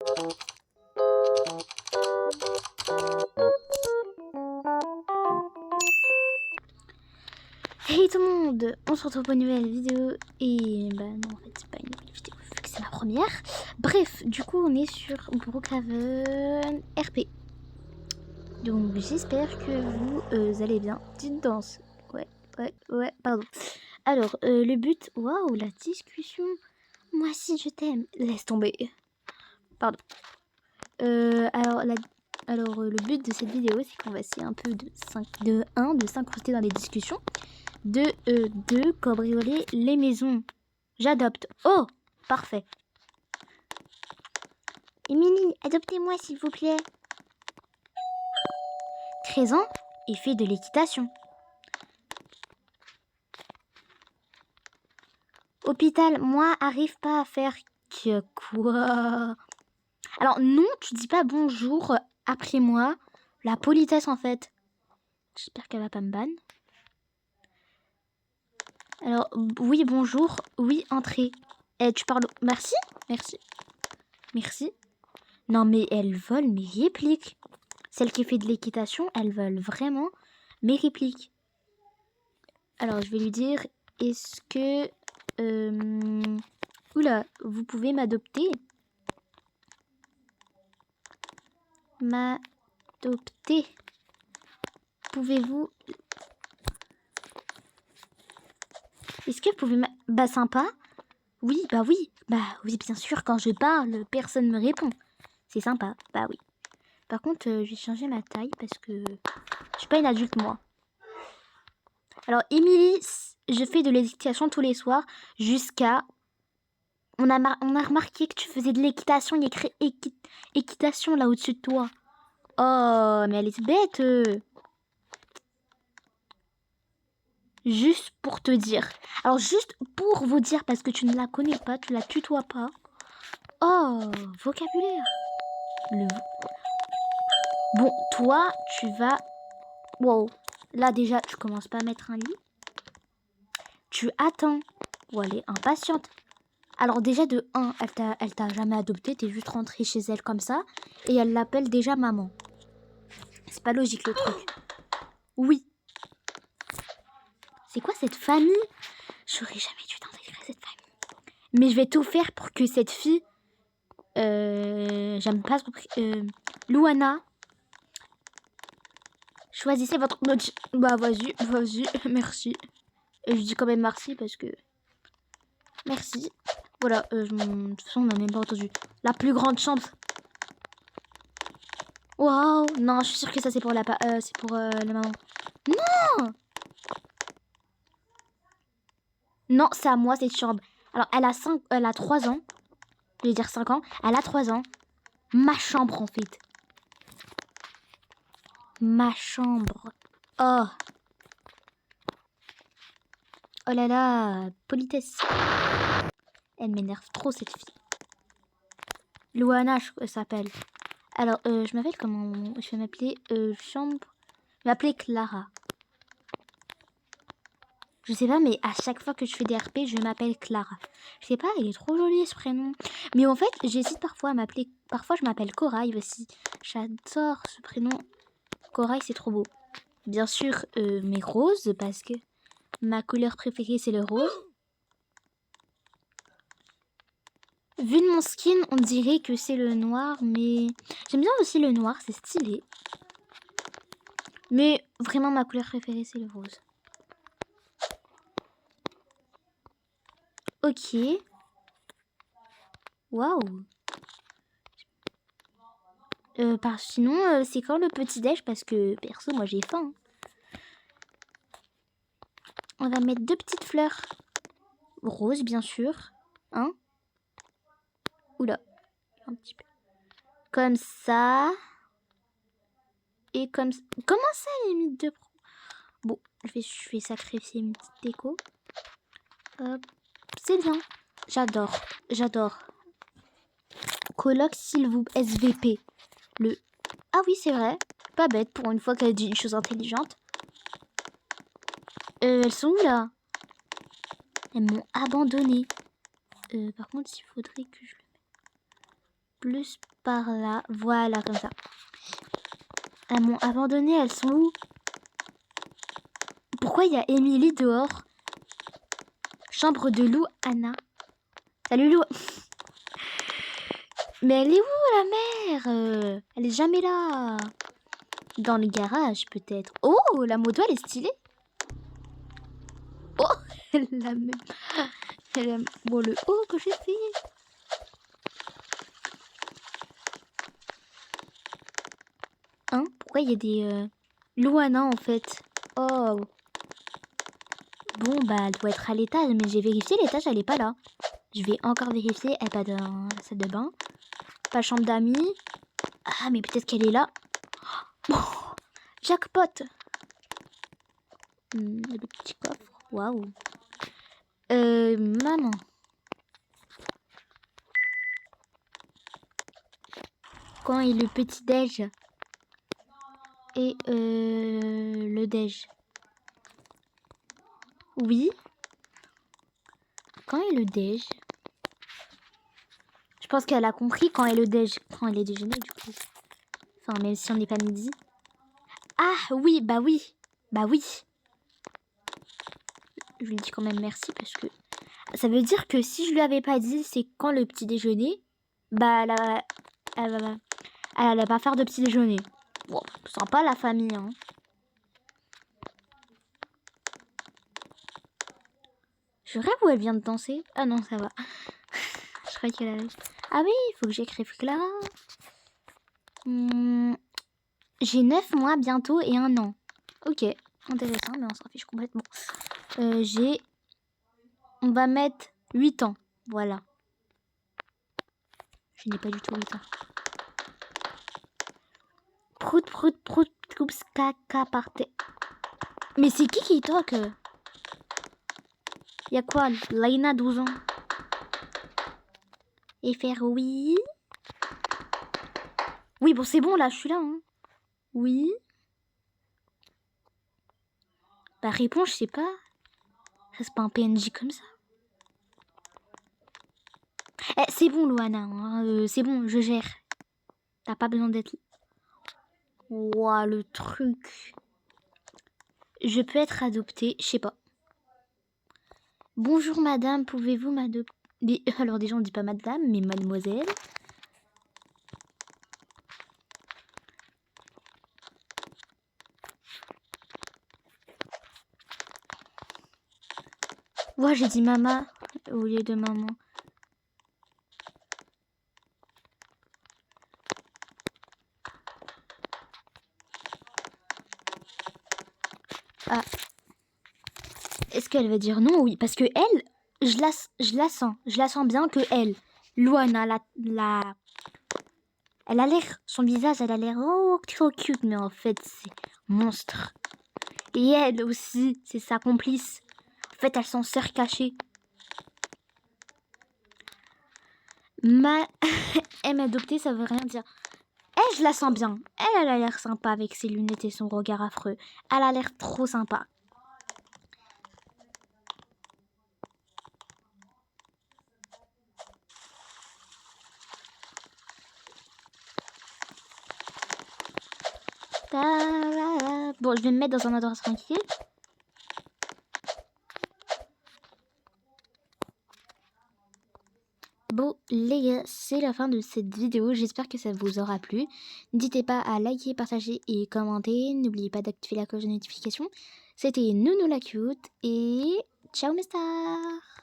Hey tout le monde, on se retrouve pour une nouvelle vidéo et bah non en fait c'est pas une nouvelle vidéo vu que c'est ma première. Bref, du coup on est sur Brookhaven RP. Donc j'espère que vous allez bien. Petite danse. Ouais, pardon. Alors le but, waouh la discussion. Moi si je t'aime, laisse tomber. Pardon. Alors le but de cette vidéo c'est qu'on va essayer un peu de s'incruster dans les discussions. De cambrioler les maisons. J'adopte. Oh, parfait. Émilie, adoptez-moi s'il vous plaît. 13 ans et fait de l'équitation. Hôpital, moi, arrive pas à faire que quoi? Alors non, tu dis pas bonjour après moi. La politesse en fait. J'espère qu'elle va pas me ban. Alors, oui, bonjour. Oui, entrez. Tu parles... Merci. Non, mais elle vole mes répliques. Celle qui fait de l'équitation, elle vole vraiment mes répliques. Alors, je vais lui dire, est-ce que... Oula, vous pouvez m'adopter? M'adopter. Pouvez-vous... Est-ce que vous pouvez Bah, sympa. Oui, bah oui. Bah oui, bien sûr, quand je parle, personne me répond. C'est sympa, bah oui. Par contre, je vais changer ma taille parce que je suis pas une adulte, moi. Alors, Émilie, je fais de l'équitation tous les soirs jusqu'à... On a remarqué que tu faisais de l'équitation. Il y a écrit équitation là au-dessus de toi. Oh, mais elle est bête. Juste pour te dire. Alors, juste pour vous dire, parce que tu ne la connais pas, tu la tutoies pas. Oh, vocabulaire. Bon, toi, tu vas... Wow. Là, déjà, tu commences pas à mettre un lit. Tu attends. Ou elle est impatiente. Alors déjà de 1, elle t'a jamais adopté, t'es juste rentrée chez elle comme ça, et elle l'appelle déjà maman. C'est pas logique le truc. Oui. C'est quoi cette famille? J'aurais jamais dû t'intégrer cette famille. Mais je vais tout faire pour que cette fille... J'aime pas ce... Louana. Choisissez votre... Bah vas-y, merci. Et je dis quand même merci parce que... Merci. Voilà, de toute façon on n'a même pas entendu. La plus grande chambre. Waouh, non, je suis sûre que ça c'est pour la maman. Non. Non, c'est à moi cette chambre. Alors, elle a 3 ans. Je vais dire 5 ans. Elle a 3 ans. Ma chambre en fait. Ma chambre. Oh. Oh là là, politesse. Elle m'énerve trop cette fille. Louana, elle s'appelle. Alors, je m'appelle comment? Je vais m'appeler chambre. Je vais m'appeler Clara. Je sais pas, mais à chaque fois que je fais des RP, je m'appelle Clara. Je sais pas, il est trop joli ce prénom. Mais en fait, j'hésite parfois à m'appeler... Parfois, je m'appelle Corail aussi. J'adore ce prénom. Corail, c'est trop beau. Bien sûr, mes roses, parce que ma couleur préférée, c'est le rose. Vu de mon skin, on dirait que c'est le noir, mais... J'aime bien aussi le noir, c'est stylé. Mais vraiment, ma couleur préférée, c'est le rose. Ok. Waouh. Sinon, c'est quand le petit-déj? Parce que, perso, moi, j'ai faim. On va mettre 2 petites fleurs. Roses, bien sûr. Hein? Oula. Un petit peu. Comme ça. Et comme ça. Comment ça, limite de pro? Bon, je vais sacrifier une petite déco. Hop. C'est bien. J'adore. Coloc, s'il vous SVP. Ah oui, c'est vrai. Pas bête pour une fois qu'elle dit une chose intelligente. Elles sont où là? Elles m'ont abandonné. Par contre, il faudrait que je le mette. plus par là. Voilà, comme ça. Elles m'ont abandonné, elles sont où? Pourquoi il y a Émilie dehors? Chambre de Lou, Anna. Salut Lou. Mais elle est où la mère? Elle est jamais là. Dans le garage peut-être. Oh, la moto elle est stylée. Oh, elle a même... Elle a... Bon, le haut que j'ai fait. Hein? Pourquoi il y a des... Louana en fait. Oh. Bon, bah, elle doit être à l'étage, mais j'ai vérifié, l'étage, elle est pas là. Je vais encore vérifier. Elle est pas dans la salle de bain. Pas chambre d'amis. Ah, mais peut-être qu'elle est là. Oh, jackpot. Le petit coffre. Waouh. Maman. Quand est le petit déj? Et le déj. Oui. Quand est le déj? Je pense qu'elle a compris quand est le déj. Quand elle est déjeuner du coup. Enfin, même si on n'est pas midi. Ah oui, bah oui. Bah oui. Je lui dis quand même merci parce que... Ça veut dire que si je lui avais pas dit c'est quand le petit déjeuner, bah elle allait pas faire de petit déjeuner. Bon, sympa la famille, hein. Je rêve où elle vient de danser. Ah non, ça va. Je croyais qu'elle allait... Ah oui, il faut que j'écrive Clara. J'ai 9 mois bientôt et 1 an. Ok, intéressant, mais on s'en fiche complètement. On va mettre 8 ans. Voilà. Je n'ai pas du tout 8 ans. Prout, prout, prout, oups, caca par terre. Mais c'est qui toque? Y'a quoi? Laina, 12 ans. Et faire oui. Oui, bon, c'est bon, là, je suis là. Hein. Oui. Bah, réponds, je sais pas. Reste pas un PNJ comme ça. Eh, c'est bon, Loana. Hein, c'est bon, je gère. T'as pas besoin d'être... Ouah, le truc. Je peux être adoptée, je sais pas. Bonjour madame, pouvez-vous m'adopter? Alors déjà on dit pas madame, mais mademoiselle. Ouah, j'ai dit maman au lieu de maman. Ah. Est-ce qu'elle va dire non? Oui, parce que elle, je la sens bien que elle, Luana, elle a l'air, son visage, elle a l'air oh trop cute, mais en fait c'est monstre. Et elle aussi, c'est sa complice. En fait, elles sont sœurs cachées. M adoptée, ça veut rien dire. Elle, je la sens bien. Elle a l'air sympa avec ses lunettes et son regard affreux. Elle a l'air trop sympa. Bon, je vais me mettre dans un endroit tranquille. Bon, les gars, c'est la fin de cette vidéo. J'espère que ça vous aura plu. N'hésitez pas à liker, partager et commenter. N'oubliez pas d'activer la cloche de notification. C'était Nounou la cute et ciao mes stars.